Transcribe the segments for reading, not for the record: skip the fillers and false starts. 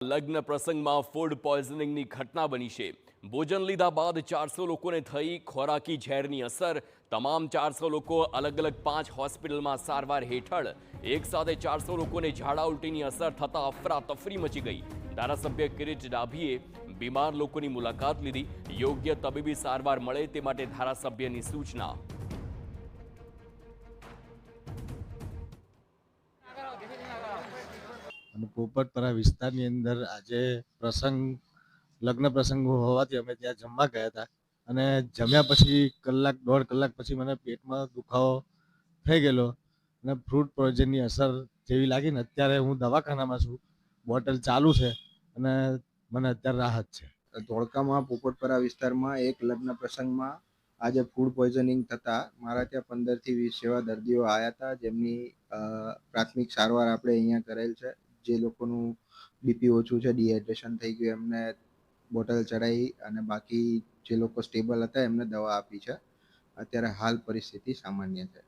લગ્ન પ્રસંગમાં ફૂડ પોઈઝનિંગની ઘટના બની છે। ભોજન લીધા બાદ 400 લોકોને થઈ ખોરાકી ઝેરની અસર। તમામ 400 લોકો અલગ અલગ 5 હોસ્પિટલમાં સારવાર હેઠળ। એક સાથે 400 લોકોને ઝાડા ઉલટીની અસર થતા અફરાતફરી મચી ગઈ। ધારાસભ્ય કિરીટ ડાભીએ બીમાર લોકોની મુલાકાત લીધી। યોગ્ય તબીબી સારવાર મળે તે માટે ધારાસભ્યની સૂચના। અને પોપટપરા વિસ્તારની અંદર આજે લગ્ન પ્રસંગ હોવાથી અમે ત્યાં જમવા ગયા હતા અને જમ્યા પછી દોઢ કલાક પછી મને પેટમાં દુખાવો થઈ ગયેલો અને ફ્રૂટ પોઈઝનની અસર જેવી લાગીને અત્યારે હું દવાખાનામાં છું। બોટલ ચાલુ છે અને મને અત્યારે રાહત છે। ધોળકામાં પોપટપરા વિસ્તારમાં એક લગ્ન પ્રસંગમાં આજે ફૂડ પોઈઝનિંગ થતાં મારા ત્યાં 15 થી 20 જેવા દર્દીઓ આવ્યા હતા, જેમની પ્રાથમિક સારવાર આપણે અહીંયા કરેલ છે। જે લોકોનું બીપી ઓછું છે, ડિહાઇડ્રેશન થઈ ગયું, એમને બોટલ ચડાવી અને બાકી જે લોકો સ્ટેબલ હતા એમને દવા આપી છે। અત્યારે હાલ પરિસ્થિતિ સામાન્ય છે।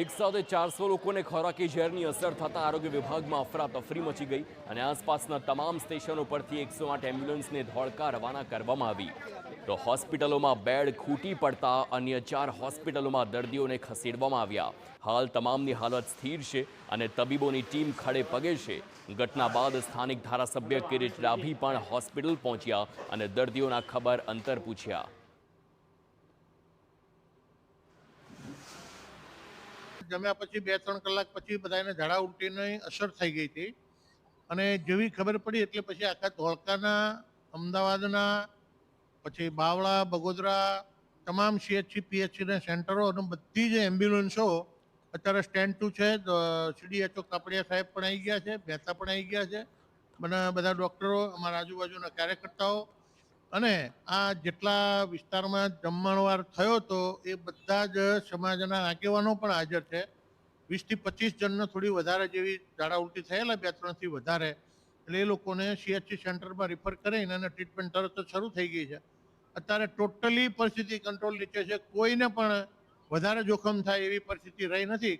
એક સાથે 400 લોકોને ખોરાકી ઝેરની અસર થતાં આરોગ્ય વિભાગમાં અફરાતફરી મચી ગઈ અને આસપાસના તમામ સ્ટેશનો પરથી 108 એમ્બ્યુલન્સને ધોળકા રવાના કરવામાં આવી। તો હોસ્પિટલોમાં બેડ ખૂટી પડતા અન્ય 4 હોસ્પિટલોમાં દર્દીઓને ખસેડવામાં આવ્યા। હાલ તમામની હાલત સ્થિર છે અને તબીબોની ટીમ ખડે પગે છે। ઘટના બાદ સ્થાનિક ધારાસભ્ય કિરીટ ડાભી પણ હોસ્પિટલ પહોંચ્યા અને દર્દીઓના ખબર અંતર પૂછ્યા। જમ્યા પછી 2-3 કલાક પછી બધાને ઝાડા ઉલટીની અસર થઈ ગઈ હતી અને જેવી ખબર પડી એટલે પછી આખા ધોળકાના, અમદાવાદના, પછી બાવળા, બગોદરા તમામ CHC PHCના સેન્ટરો અને બધી જ એમ્બ્યુલન્સો અત્યારે સ્ટેન્ડ ટુ છે। CDHO કાપડિયા સાહેબ પણ આવી ગયા છે, મહેતા પણ આવી ગયા છે, બધા ડૉક્ટરો, અમારા આજુબાજુના કાર્યકર્તાઓ અને આ જેટલા વિસ્તારમાં જમણવાર થયો હતો એ બધા જ સમાજના આગેવાનો પણ હાજર છે। 20 થી 25 જણને થોડી વધારે જેવી ઝાડા ઉલટી થયેલા, 2-3 થી વધારે, એટલે એ લોકોને CHC સેન્ટરમાં રિફર કરીને અને ટ્રીટમેન્ટ તરત જ શરૂ થઈ ગઈ છે। અત્યારે ટોટલી પરિસ્થિતિ કંટ્રોલ નીચે છે, કોઈને પણ વધારે જોખમ થાય એવી પરિસ્થિતિ રહી નથી।